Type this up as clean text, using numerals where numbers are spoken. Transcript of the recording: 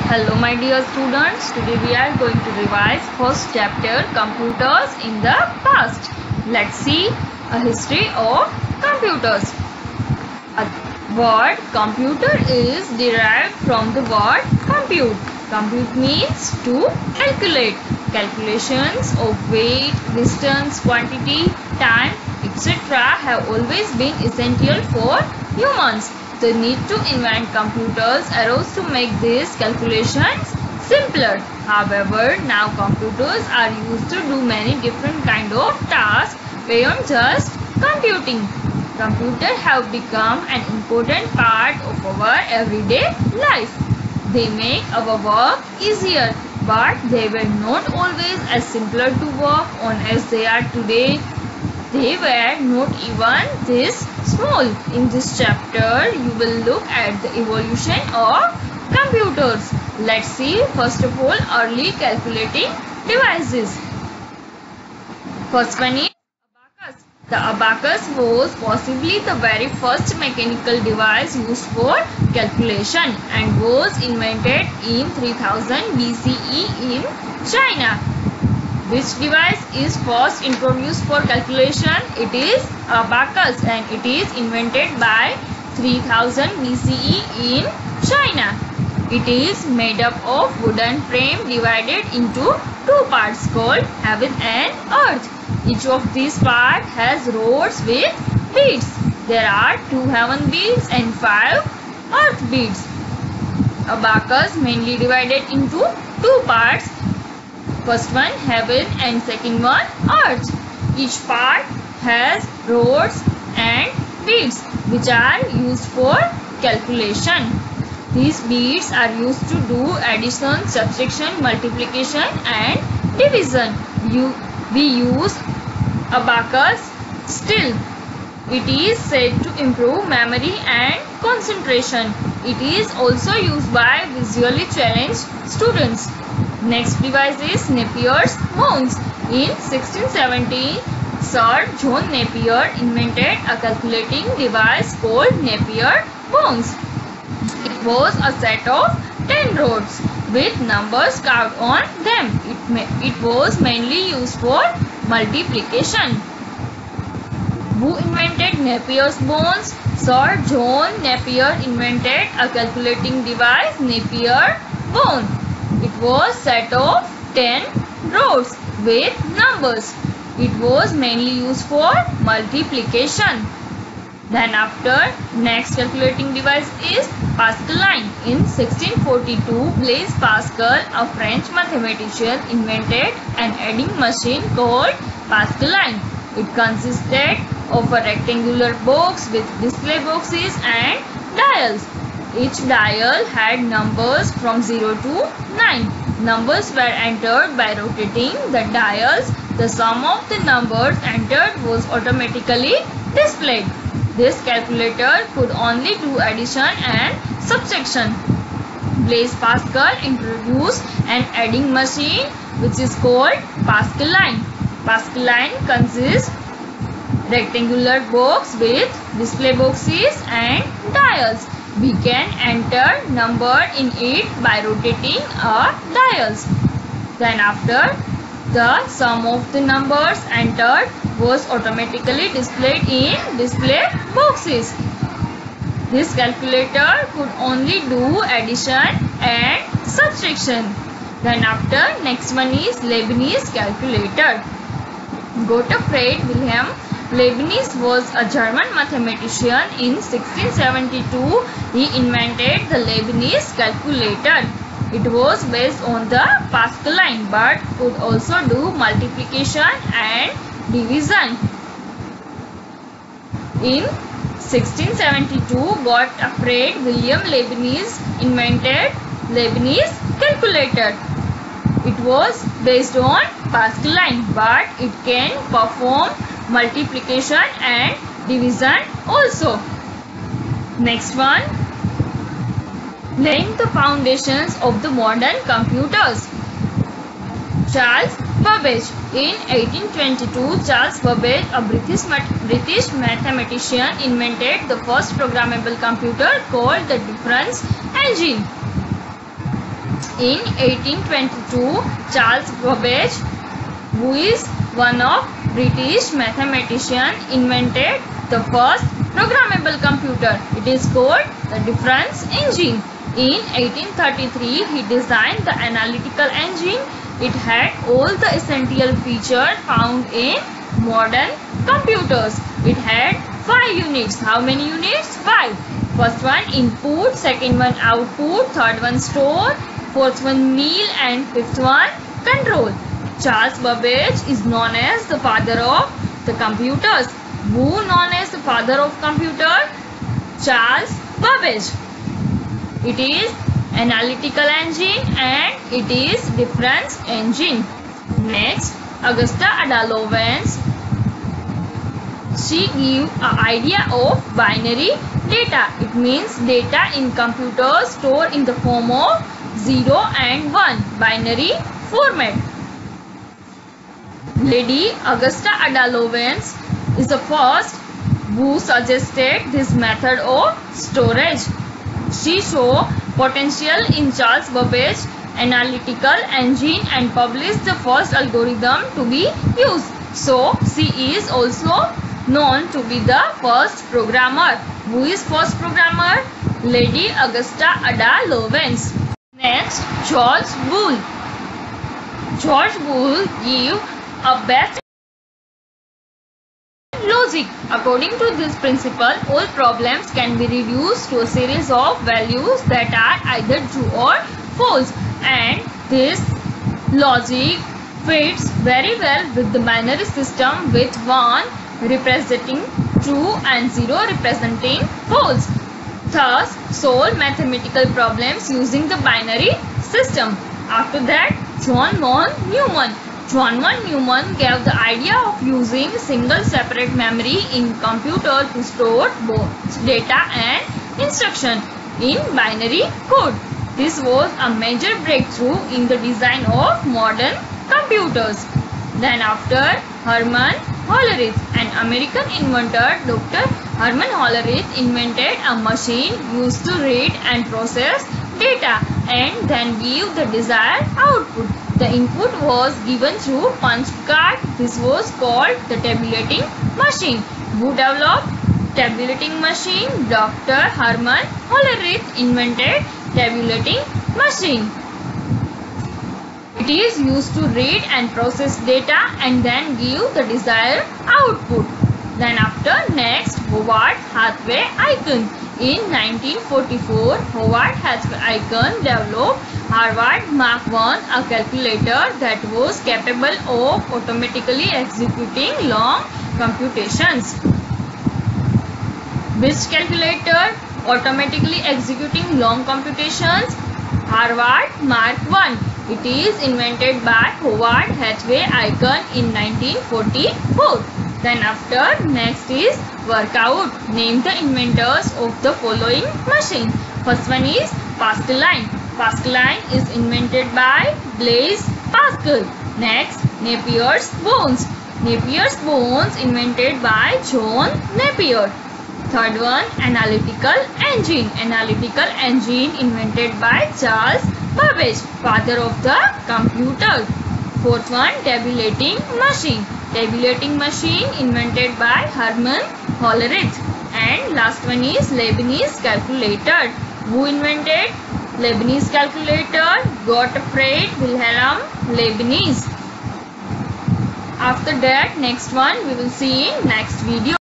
Hello my dear students, today we are going to revise first chapter computers in the past. Let's see a history of computers. A word computer is derived from the word compute. Compute means to calculate. Calculations of weight, distance, quantity, time, etc. have always been essential for humans. The need to invent computers arose to make these calculations simpler. However, now computers are used to do many different kind of tasks beyond just computing. Computers have become an important part of our everyday life. They make our work easier, but they were not always as simpler to work on as they are today. They were not even this small. In this chapter, you will look at the evolution of computers. Let's see first of all early calculating devices. First one is abacus. The abacus was possibly the very first mechanical device used for calculation and was invented in 3000 BCE in China. Which device is first introduced for calculation? It is abacus and it is invented by 3000 BCE in China. It is made up of wooden frame divided into two parts called heaven and earth. Each of these parts has rods with beads. There are 2 heaven beads and 5 earth beads. Abacus mainly divided into two parts. First one heaven and second one earth. Each part has rods and beads which are used for calculation. These beads are used to do addition, subtraction, multiplication and division. We use abacus still. It is said to improve memory and concentration. It is also used by visually challenged students. Next device is Napier's bones. In 1670, Sir John Napier invented a calculating device called Napier bones. It was a set of 10 rods with numbers carved on them. It was mainly used for multiplication. Who invented Napier's bones? Sir John Napier invented a calculating device, Napier bone. It was set of 10 rods with numbers. It was mainly used for multiplication. Then after, next calculating device is Pascaline. In 1642, Blaise Pascal, a French mathematician, invented an adding machine called Pascaline. It consisted of a rectangular box with display boxes and dials. Each dial had numbers from 0 to 9. Numbers were entered by rotating the dials. The sum of the numbers entered was automatically displayed. This calculator could only do addition and subtraction. Blaise Pascal introduced an adding machine which is called Pascaline. Pascaline consists rectangular box with display boxes and dials. We can enter number in it by rotating our dials. Then after, the sum of the numbers entered was automatically displayed in display boxes. This calculator could only do addition and subtraction. Then after, next one is Leibniz calculator. Gottfried Wilhelm Leibniz was a German mathematician. In 1672, he invented the Leibniz calculator. It was based on the Pascaline but could also do multiplication and division. In 1672, Gottfried Wilhelm Leibniz invented Leibniz calculator. It was based on Pascaline but it can perform multiplication and division also. Next one, laying the foundations of the modern computers. Charles Babbage. In 1822, Charles Babbage, a British mathematician, invented the first programmable computer called the difference engine. In 1822, Charles Babbage, who is one of British mathematician, invented the first programmable computer. It is called the difference engine. In 1833, he designed the analytical engine. It had all the essential features found in modern computers. It had 5 units. How many units? 5. First one input, second one output, third one store, fourth one meal, and fifth one control. Charles Babbage is known as the father of the computers. Who known as the father of computer? Charles Babbage. It is analytical engine and it is difference engine. Next, Augusta Ada Lovelace. She gave an idea of binary data. It means data in computers stored in the form of 0 and 1 binary format. Lady Augusta Ada Lovelace is the first who suggested this method of storage. She saw potential in Charles Babbage's analytical engine and published the first algorithm to be used. So, she is also known to be the first programmer. Who is first programmer? Lady Augusta Ada Lovelace. Next, George Boole. George Boole gave a best logic. According to this principle, all problems can be reduced to a series of values that are either true or false, and this logic fits very well with the binary system, with 1 representing true and 0 representing false. Thus, solve mathematical problems using the binary system. After that, John von Neumann. John von Neumann gave the idea of using single separate memory in computer to store both data and instruction in binary code. This was a major breakthrough in the design of modern computers. Then after, Hermann Hollerith, an American inventor, Dr. Hermann Hollerith invented a machine used to read and process data and then give the desired output. The input was given through punch card. This was called the tabulating machine. Who developed tabulating machine? Dr. Hermann Hollerith invented tabulating machine. It is used to read and process data and then give the desired output. Then after, next, Howard Hathaway Aiken. In 1944, Howard Hathaway Aiken developed Harvard Mark I, a calculator that was capable of automatically executing long computations. Which calculator automatically executing long computations? Harvard Mark I. It is invented by Howard Hathaway Aiken in 1944. Then after, next is workout. Name the inventors of the following machine. First one is Pascaline. Pascaline is invented by Blaise Pascal. Next, Napier's bones. Napier's bones invented by John Napier. Third one, analytical engine. Analytical engine invented by Charles Babbage, father of the computer. Fourth one, tabulating machine. Tabulating machine invented by Hermann Hollerith. And last one is Leibniz calculator. Who invented Leibniz calculator? Gottfried Wilhelm Leibniz. After that, next one we will see in next video.